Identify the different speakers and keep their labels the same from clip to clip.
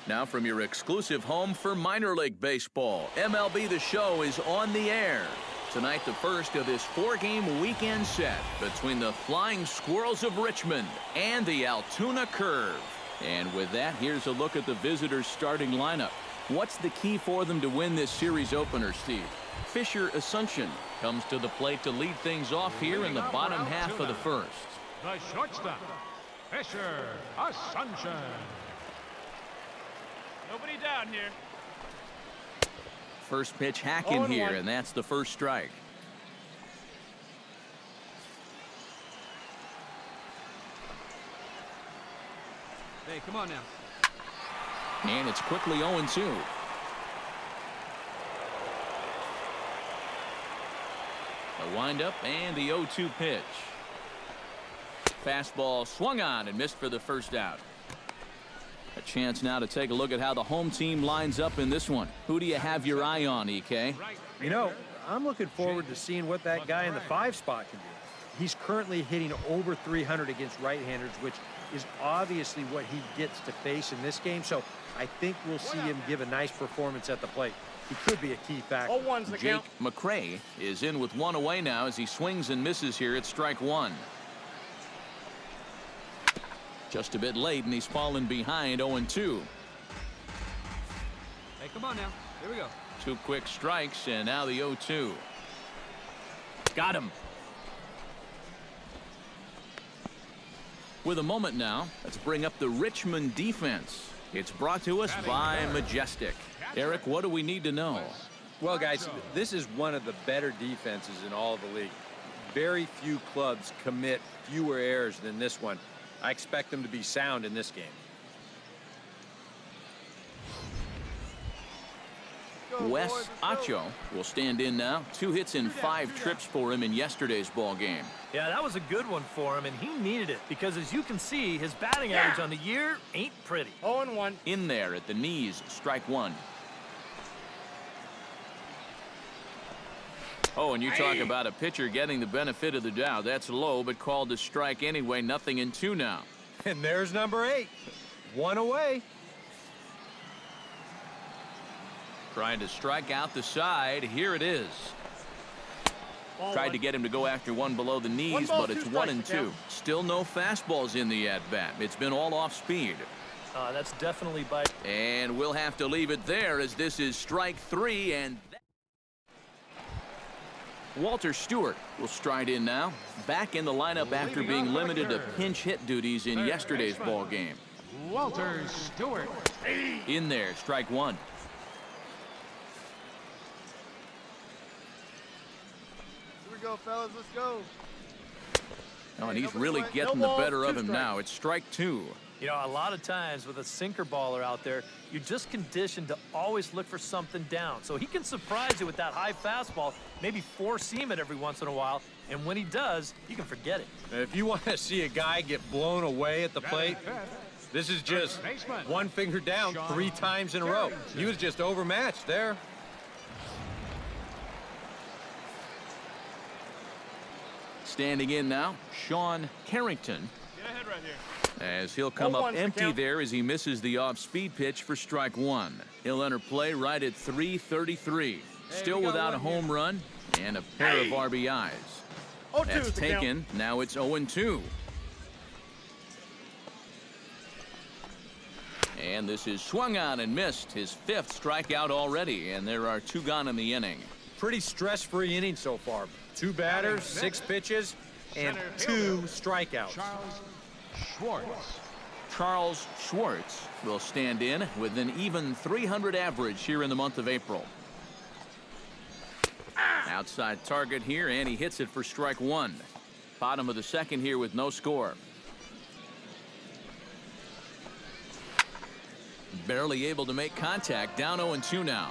Speaker 1: Now from your exclusive home for minor league baseball, MLB The Show is on the air. Tonight, the first of this 4-game weekend set between the Flying Squirrels of Richmond and the Altoona Curve. And with that, here's a look at the visitors' starting lineup. What's the key for them to win this series opener, Steve? Fisher Asuncion comes to the plate to lead things off here in the bottom half of the first.
Speaker 2: The shortstop, Fisher Asuncion. Nobody down here.
Speaker 1: First pitch hacking here, and that's the first strike.
Speaker 3: Hey, come on now.
Speaker 1: And it's quickly 0-2. The windup and the 0-2 pitch. Fastball swung on and missed for the first out. A chance now to take a look at how the home team lines up in this one. Who do you have your eye on, EK?
Speaker 4: You know, I'm looking forward to seeing what that guy in the 5 spot can do. He's currently hitting over 300 against right-handers, which is obviously what he gets to face in this game. So I think we'll see him give a nice performance at the plate. He could be a key factor.
Speaker 1: Jake McRae is in with 1 away now as he swings and misses here at strike 1. Just a bit late, and he's fallen behind 0-2.
Speaker 3: Hey, come on now. Here we go.
Speaker 1: 2 quick strikes, and now the 0-2. Got him. With a moment now, let's bring up the Richmond defense. It's brought to us by Majestic. Eric, what do we need to know?
Speaker 4: Well, guys, this is one of the better defenses in all of the league. Very few clubs commit fewer errors than this one. I expect them to be sound in this game.
Speaker 1: Wes Acho will stand in now. 2 hits and 5 trips for him in yesterday's ball game.
Speaker 5: Yeah, that was a good one for him, and he needed it because, as you can see, his batting average on the year ain't pretty.
Speaker 2: 0-1.
Speaker 1: In there at the knees, strike 1. Oh, and you talk about a pitcher getting the benefit of the doubt. That's low, but called a strike anyway. 0-2 now.
Speaker 4: And there's number 8. 1 away.
Speaker 1: Trying to strike out the side. Here it is. Tried to get him to go after one below the knees, but it's 1-2. Still no fastballs in the at-bat. It's been all off speed.
Speaker 5: That's definitely by.
Speaker 1: And we'll have to leave it there as this is strike 3. And Walter Stewart will stride in now. Back in the lineup after being limited to pinch hit duties in yesterday's ball game.
Speaker 2: Walter Stewart.
Speaker 1: In there, strike 1.
Speaker 6: Here we go, fellas. Let's go.
Speaker 1: Oh, and he's really getting the better of him now. It's strike 2.
Speaker 5: You know, a lot of times with a sinker baller out there, you're just conditioned to always look for something down. So he can surprise you with that high fastball, maybe 4-seam it every once in a while, and when he does, you can forget it.
Speaker 4: If you want to see a guy get blown away at the plate, this is just one finger down 3 times in a row. He was just overmatched there.
Speaker 1: Standing in now, Sean Carrington.
Speaker 2: Get ahead right here.
Speaker 1: As he'll come up empty there as he misses the off-speed pitch for strike 1. He'll enter play right at 3:33. Still without a home run and a pair of RBIs. That's taken. Now it's 0-2. And this is swung on and missed. His 5th strikeout already, and there are 2 gone in the inning.
Speaker 4: Pretty stress-free inning so far. 2 batters, 6 pitches, and 2 strikeouts.
Speaker 1: Charles Schwartz will stand in with an even .300 average here in the month of April. Outside target here, and he hits it for strike 1. Bottom of the second here with no score. Barely able to make contact. Down 0-2 now.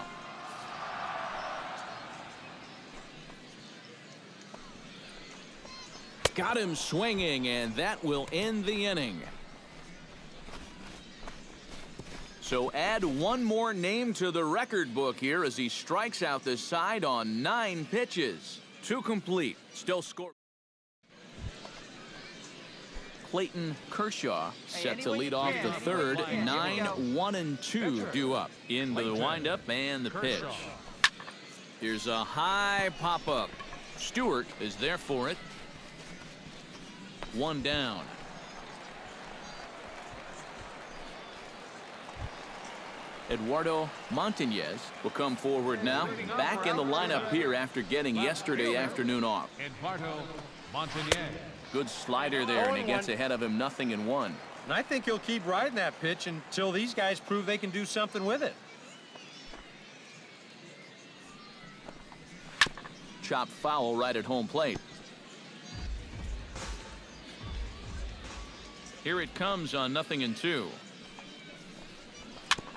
Speaker 1: Got him swinging, and that will end the inning. So add one more name to the record book here as he strikes out the side on 9 pitches. 2 complete. Still score. Clayton Kershaw set to lead off the third. 9-1-2 due up. Into the windup and the pitch. Here's a high pop-up. Stewart is there for it. One down. Eduardo Montañez will come forward now. Back in the lineup here after getting yesterday afternoon off.
Speaker 2: Eduardo Montañez.
Speaker 1: Good slider there, and he gets ahead of him 0-1.
Speaker 4: And I think he'll keep riding that pitch until these guys prove they can do something with it.
Speaker 1: Chopped foul right at home plate. Here it comes on 0-2.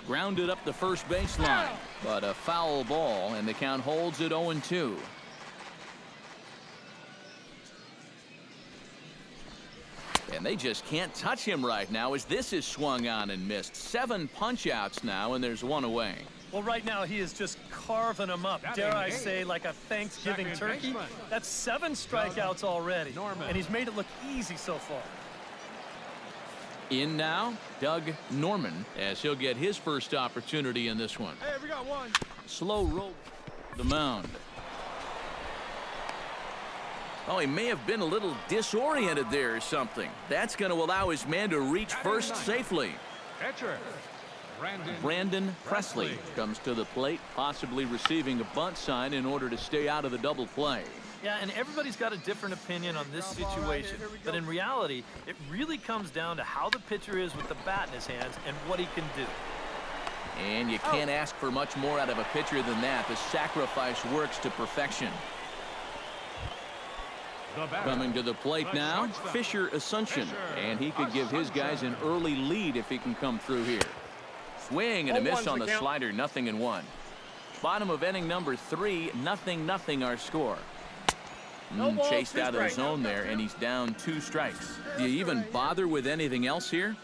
Speaker 1: Grounded up the first baseline, but a foul ball, and the count holds at 0-2. And they just can't touch him right now as this is swung on and missed. 7 punch-outs now, and there's one away.
Speaker 5: Well, right now he is just carving them up. Dare I say, like a Thanksgiving turkey? That's 7 strikeouts already, and he's made it look easy so far.
Speaker 1: In now, Doug Norman, as he'll get his first opportunity in this one.
Speaker 6: Hey, we got one.
Speaker 1: Slow roll the mound. Oh, he may have been a little disoriented there or something. That's going to allow his man to reach first safely.
Speaker 2: Catcher.
Speaker 1: Brandon Presley comes to the plate, possibly receiving a bunt sign in order to stay out of the double play.
Speaker 5: Yeah, and everybody's got a different opinion on this situation. But in reality, it really comes down to how the pitcher is with the bat in his hands and what he can do.
Speaker 1: And you can't ask for much more out of a pitcher than that. The sacrifice works to perfection. Coming to the plate now, Fisher Asuncion, and he could give his guys an early lead if he can come through here. Swing and a miss on the slider, 0-1. Bottom of inning number 3, 0-0 our score. Chased out of the zone there, and he's down 2 strikes. Do you even bother with anything else here?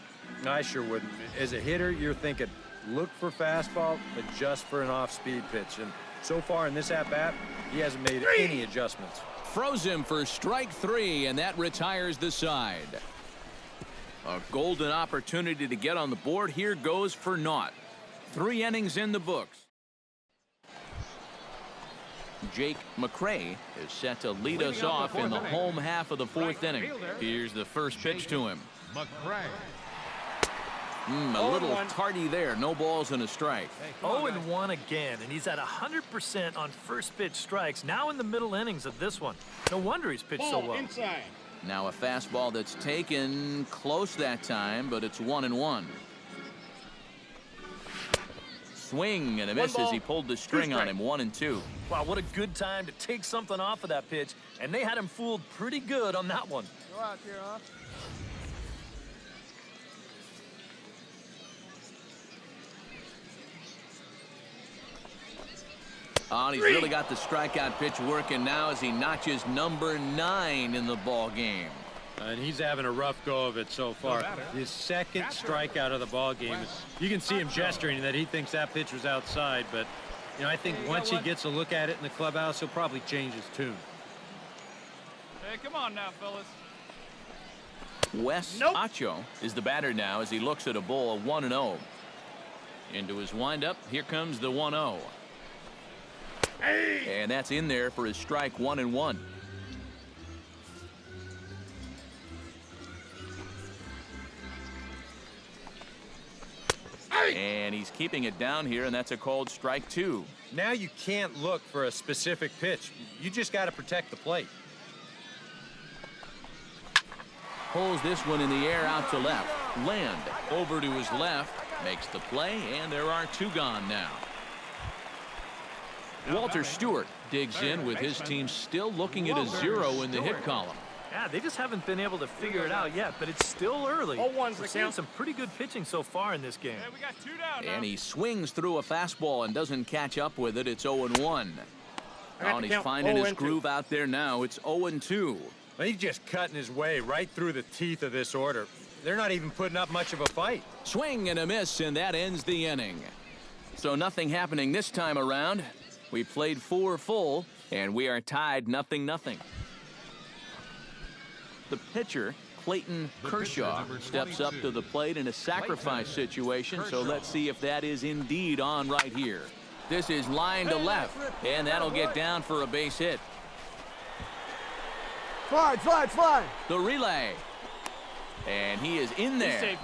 Speaker 4: I sure wouldn't. As a hitter, you're thinking, look for fastball, adjust for an off-speed pitch. And so far in this at-bat, he hasn't made any adjustments.
Speaker 1: Froze him for strike 3, and that retires the side. A golden opportunity to get on the board here goes for naught. 3 innings in the books. Jake McCray is set to lead us off in the home half of the 4th inning. Here's the first pitch to him.
Speaker 2: McCray.
Speaker 1: A little tardy there. No balls and a strike.
Speaker 5: 0-1 again, and he's at 100% on first pitch strikes, now in the middle innings of this one. No wonder he's pitched so well.
Speaker 1: Now a fastball that's taken close that time, but it's 1-1. Swing and a miss as he pulled the string on him. 1-2.
Speaker 5: Wow, what a good time to take something off of that pitch, and they had him fooled pretty good on that one.
Speaker 6: Go out here, huh?
Speaker 1: Oh, and he's really got the strikeout pitch working now as he notches number 9 in the ball game.
Speaker 4: And he's having a rough go of it so far. His second strikeout of the ball game. You can see him gesturing that he thinks that pitch was outside, but you know, I think once he gets a look at it in the clubhouse, he'll probably change his tune.
Speaker 2: Hey, come on now, fellas.
Speaker 1: Wes Acho is the batter now as he looks at a ball 1-0. Into his windup, here comes the 1-0. And that's in there for his strike 1-1. And he's keeping it down here, and that's a called strike 2.
Speaker 4: Now you can't look for a specific pitch. You just got to protect the plate.
Speaker 1: Pulls this one in the air out to left. Land over to his left, makes the play, and there are 2 gone now. Walter Stewart digs in with his team still looking at a 0 in the hit column.
Speaker 5: Yeah, they just haven't been able to figure it out yet, but it's still early. We're seeing some pretty good pitching so far in this game.
Speaker 2: Hey, we got 2 down now.
Speaker 1: And he swings through a fastball and doesn't catch up with it. It's 0-1. And he's finding his groove out there now. It's 0-2.
Speaker 4: Well, he's just cutting his way right through the teeth of this order. They're not even putting up much of a fight.
Speaker 1: Swing and a miss, and that ends the inning. So nothing happening this time around. We played 4 full, and we are tied 0-0. The pitcher, Clayton Kershaw steps up to the plate in a sacrifice situation, so let's see if that is indeed on right here. This is line to left, and that'll get down for a base hit.
Speaker 6: Slide, slide, slide.
Speaker 1: The relay. And he is in there.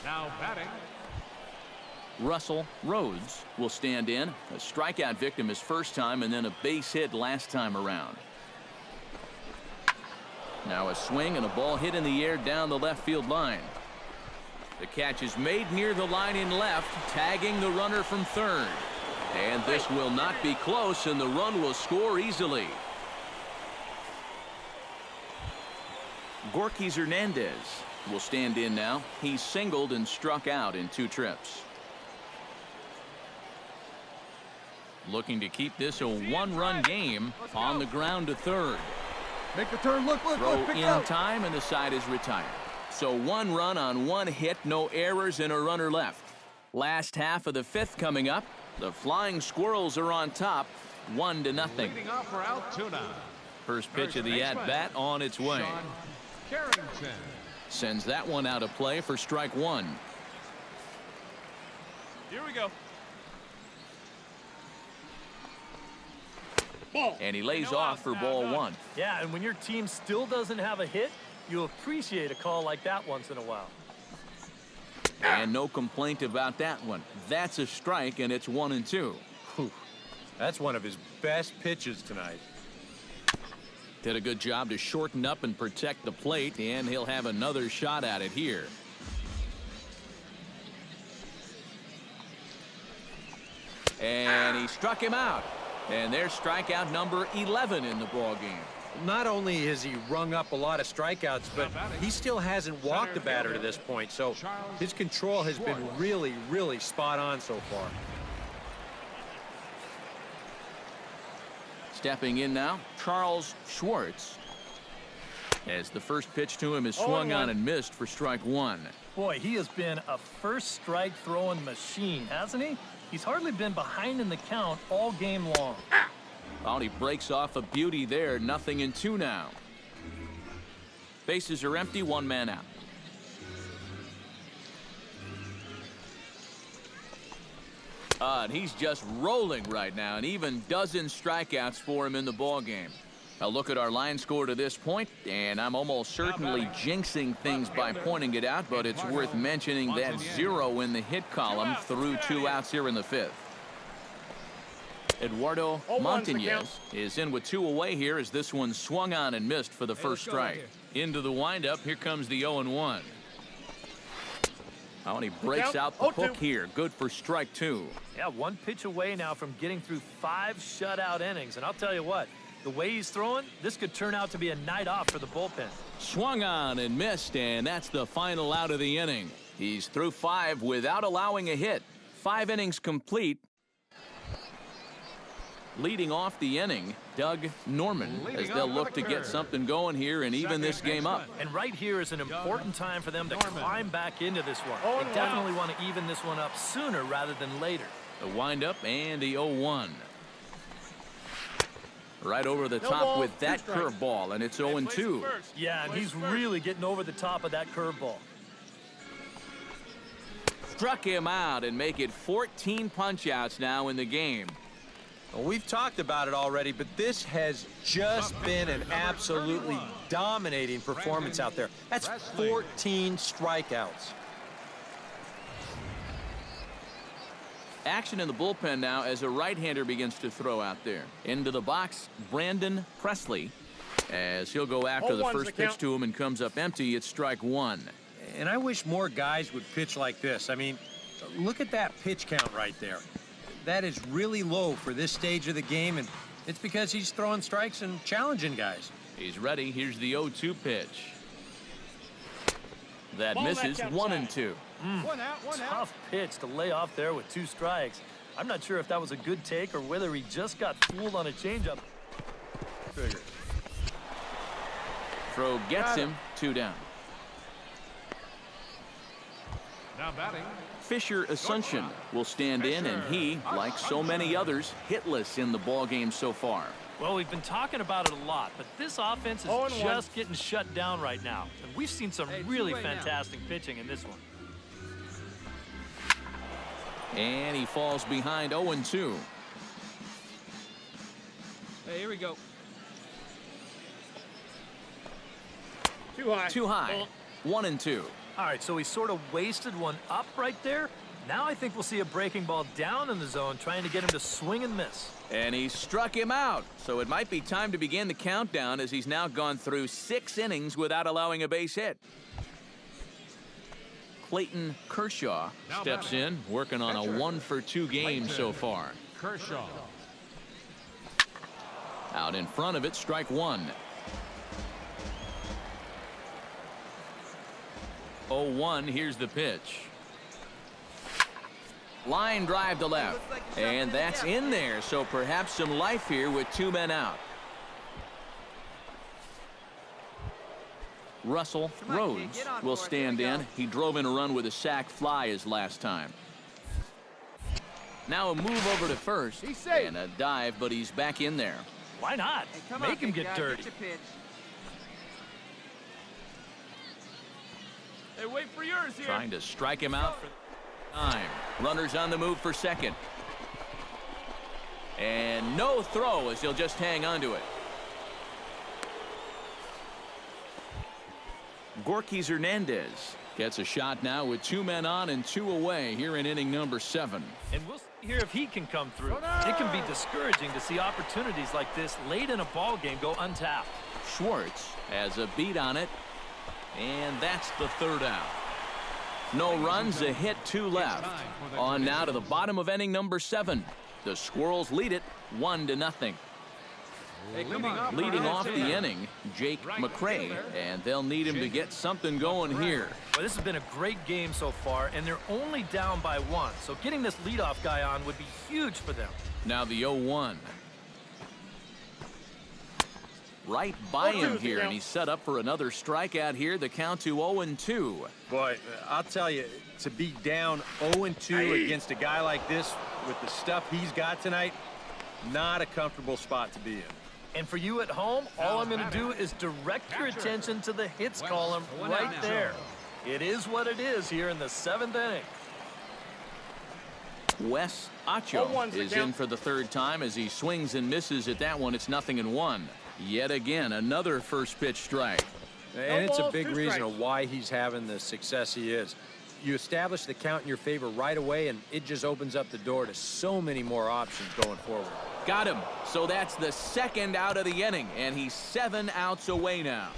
Speaker 2: Now batting.
Speaker 1: Russell Rhodes will stand in. A strikeout victim his first time, and then a base hit last time around. Now a swing and a ball hit in the air down the left field line. The catch is made near the line in left, tagging the runner from third. And this will not be close, and the run will score easily. Gorkys Hernandez will stand in now. He's singled and struck out in 2 trips. Looking to keep this a 1-run game on the ground to third.
Speaker 6: Make the turn. Look,
Speaker 1: Throw
Speaker 6: pick
Speaker 1: in
Speaker 6: out.
Speaker 1: time, and the side is retired. So 1 run on 1 hit, no errors, and a runner left. Last half of the 5th coming up. The Flying Squirrels are on top, 1-0.
Speaker 2: Leading off for Altoona.
Speaker 1: First pitch of the at-bat on its way.
Speaker 2: Sean Carrington.
Speaker 1: Sends that one out of play for strike 1.
Speaker 2: Here we go.
Speaker 1: And he lays off for ball 1.
Speaker 5: Yeah, and when your team still doesn't have a hit, you appreciate a call like that once in a while.
Speaker 1: And no complaint about that one. That's a strike, and it's 1-2.
Speaker 4: Whew. That's one of his best pitches tonight.
Speaker 1: Did a good job to shorten up and protect the plate, and he'll have another shot at it here. And he struck him out. And there's strikeout number 11 in the ballgame.
Speaker 4: Not only has he rung up a lot of strikeouts, but he still hasn't walked the batter to this point. So his control has been really, really spot on so far.
Speaker 1: Stepping in now, Charles Schwartz. As the first pitch to him is swung on and missed for strike 1.
Speaker 5: Boy, he has been a first strike throwing machine, hasn't he? He's hardly been behind in the count all game long.
Speaker 1: Oh, he breaks off a beauty there. 0-2 now. Bases are empty, 1 man out. And he's just rolling right now, and even dozen strikeouts for him in the ballgame. A look at our line score to this point, and I'm almost certainly jinxing things by pointing it out, but it's worth mentioning that 0 in the hit column through 2 outs here in the 5th. Eduardo Montañez is in with 2 away here as this one swung on and missed for the first strike. Into the windup, here comes the 0-1. Oh, and he breaks out the hook here. Good for strike 2.
Speaker 5: Yeah, 1 pitch away now from getting through 5 shutout innings. And I'll tell you what, the way he's throwing, this could turn out to be a night off for the bullpen.
Speaker 1: Swung on and missed, and that's the final out of the inning. He's through 5 without allowing a hit. 5 innings complete. Leading off the inning, Doug Norman, as they'll look to get something going here and even this game up.
Speaker 5: And right here is an important time for them to climb back into this one. They definitely want to even this one up sooner rather than later.
Speaker 1: The windup and the 0-1. Right over the top with that curveball, and it's 0-2.
Speaker 5: Yeah, and he's really getting over the top of that curveball.
Speaker 1: Struck him out and make it 14 punch-outs now in the game.
Speaker 4: Well, we've talked about it already, but this has just been an absolutely dominating performance out there. That's 14 strikeouts.
Speaker 1: Action in the bullpen now as a right-hander begins to throw out there. Into the box, Brandon Presley, as he'll go after the first pitch to him and comes up empty. It's strike 1.
Speaker 4: And I wish more guys would pitch like this. I mean, look at that pitch count right there. That is really low for this stage of the game, and it's because he's throwing strikes and challenging guys.
Speaker 1: He's ready. Here's the 0-2 pitch. That misses. 1-2.
Speaker 5: Tough pitch to lay off there with 2 strikes. I'm not sure if that was a good take or whether he just got fooled on a changeup.
Speaker 1: Throw gets him. 2 down.
Speaker 2: Now batting.
Speaker 1: Fisher Asuncion will stand in, and he, like so many others, hitless in the ballgame so far.
Speaker 5: Well, we've been talking about it a lot, but this offense is just getting shut down right now. And we've seen some really fantastic pitching in this one.
Speaker 1: And he falls behind 0-2.
Speaker 3: Hey, here we go.
Speaker 1: Too high. 1-2.
Speaker 5: All right, so he sort of wasted one up right there. Now I think we'll see a breaking ball down in the zone, trying to get him to swing and miss.
Speaker 1: And he struck him out. So it might be time to begin the countdown as he's now gone through 6 innings without allowing a base hit. Clayton Kershaw steps in, working on a 1-for-2 game so far.
Speaker 2: Kershaw.
Speaker 1: Out in front of it, strike 1. 0-1, here's the pitch. Line drive to left. And that's in there, so perhaps some life here with 2 men out. Russell Rhodes will stand in. He drove in a run with a sac fly his last time. Now a move over to first and a dive, but he's back in there.
Speaker 5: Why not? Make him get dirty.
Speaker 3: Hey, wait for yours here.
Speaker 1: Trying to strike him out for time. Runners on the move for second. And no throw as he'll just hang on to it. Gorky Hernandez gets a shot now with 2 men on and 2 away here in inning number 7.
Speaker 5: And we'll see here if he can come through. It can be discouraging to see opportunities like this late in a ball game go untapped.
Speaker 1: Schwartz has a beat on it, and that's the 3rd out. No runs, a hit, 2 left. On now to the bottom of inning number 7. The Squirrels lead it 1-0.
Speaker 3: Hey, come on.
Speaker 1: Leading off the inning, Jake McCray, and they'll need him to get something going here.
Speaker 5: Well, this has been a great game so far, and they're only down by 1. So getting this leadoff guy on would be huge for them.
Speaker 1: Now the 0-1. Right by him here, and he's set up for another strikeout here. The count to 0-2.
Speaker 4: Boy, I'll tell you, to be down 0-2 against a guy like this with the stuff he's got tonight, not a comfortable spot to be in.
Speaker 5: And for you at home, all I'm going to do is direct your attention to the hits column right there. It is what it is here in the 7th inning.
Speaker 1: Wes Acho is in for the 3rd time as he swings and misses at that one. It's 0-1. Yet again, another first pitch strike.
Speaker 4: And it's a big reason of why he's having the success he is. You establish the count in your favor right away, and it just opens up the door to so many more options going forward.
Speaker 1: Got him. So that's the 2nd out of the inning, and he's 7 outs away now.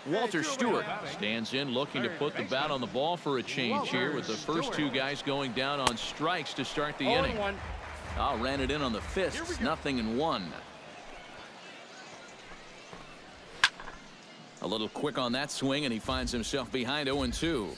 Speaker 1: Walter Stewart stands in looking to put the bat on the ball for a change here with the first 2 guys going down on strikes to start the inning. Ran it in on the fists, 0-1. A little quick on that swing, and he finds himself behind 0-2.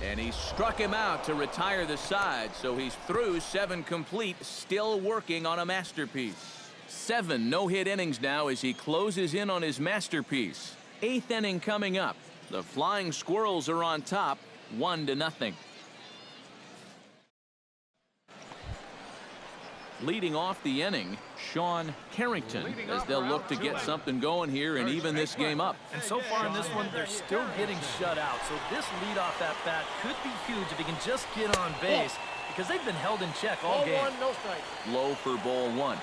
Speaker 1: And he struck him out to retire the side, so he's through 7 complete, still working on a masterpiece. 7 no-hit innings now as he closes in on his masterpiece. 8th inning coming up. The Flying Squirrels are on top, 1-0. Leading off the inning, Sean Carrington, as they'll look to get something going here and even this game up.
Speaker 5: And so far in this one, they're still getting shut out. So this leadoff at bat could be huge if he can just get on base, because they've been held in check all game.
Speaker 1: Low for ball 1.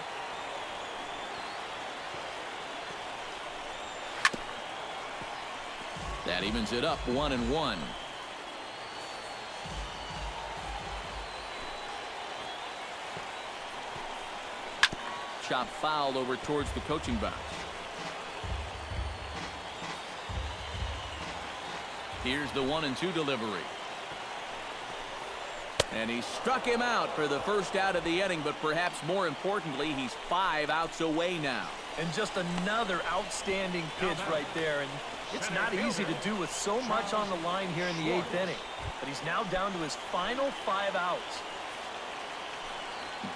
Speaker 1: That evens it up 1-1. Chop fouled over towards the coaching box. Here's the 1-2 delivery. And he struck him out for the first out of the inning, but perhaps more importantly, he's 5 outs away now.
Speaker 5: And just another outstanding pitch right there. And it's not easy to do with so much on the line here in the 8th inning. But he's now down to his final 5 outs.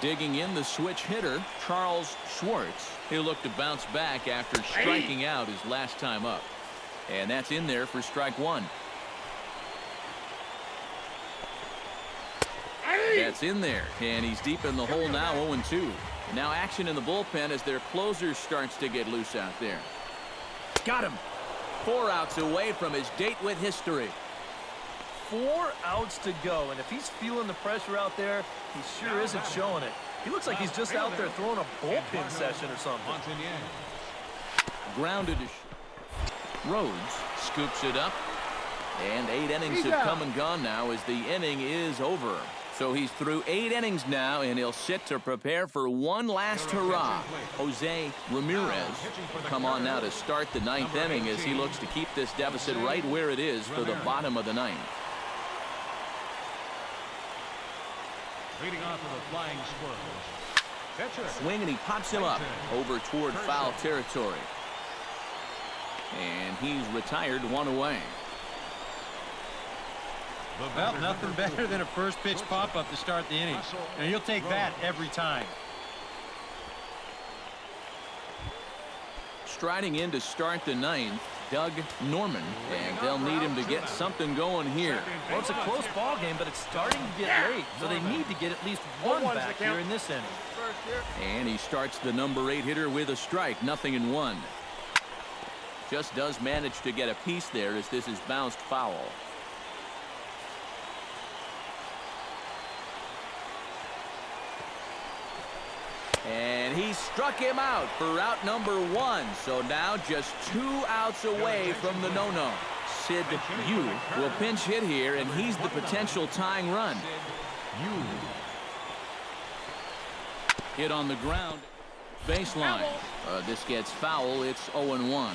Speaker 1: Digging in the switch hitter, Charles Schwartz. He'll look to bounce back after striking out his last time up. And that's in there for strike 1. That's in there, and he's deep in the hole now, 0-2. Now action in the bullpen as their closer starts to get loose out there. Got him. 4 outs away from his date with history.
Speaker 5: 4 outs to go, and if he's feeling the pressure out there, he sure isn't showing it. He looks like he's just out there throwing a bullpen session or something.
Speaker 1: Grounded to Rhodes scoops it up, and 8 innings have come and gone now as the inning is over. So he's through 8 innings now, and he'll sit to prepare for one last hurrah. Jose Ramirez come on now to start the 9th inning as he looks to keep this deficit right where it is for the bottom of the 9th.
Speaker 2: Leading off with the Flying Squirrels.
Speaker 1: Swing, and he pops him up over toward foul territory. And he's retired, 1 away.
Speaker 4: Well, nothing better than a first pitch pop-up to start the inning. And you'll take that every time.
Speaker 1: Striding in to start the 9th, Doug Norman, and they'll need him to get something going here.
Speaker 5: Well, it's a close ball game, but it's starting to get late, so they need to get at least one back here in this inning.
Speaker 1: And he starts the number 8 hitter with a strike, 0-1. Just does manage to get a piece there as this is bounced foul. And he struck him out for out number 1. So now just 2 outs away from the no-no. Sid Yu will pinch hit here, and he's the potential tying run. Hit on the ground. Baseline. This gets foul. It's 0-1.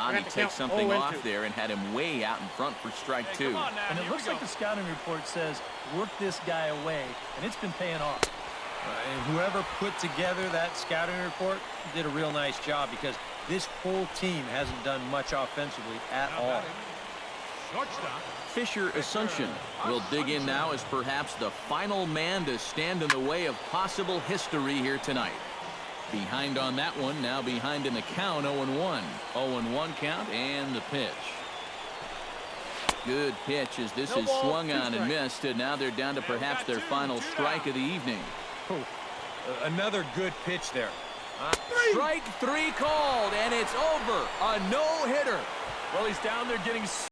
Speaker 1: He takes something off there and had him way out in front for strike 2.
Speaker 5: And it looks like the scouting report says, work this guy away, and it's been paying off.
Speaker 4: And whoever put together that scouting report did a real nice job, because this whole team hasn't done much offensively at all.
Speaker 1: Fisher Asuncion will dig in now as perhaps the final man to stand in the way of possible history here tonight. Behind on that one, now behind in the count, 0-1. 0-1 count, and the pitch. Good pitch as this is swung on and missed, and now they're down to perhaps their final strike of the evening.
Speaker 4: Another good pitch there.
Speaker 1: Strike 3 called, and it's over. A no-hitter.
Speaker 5: Well, he's down there getting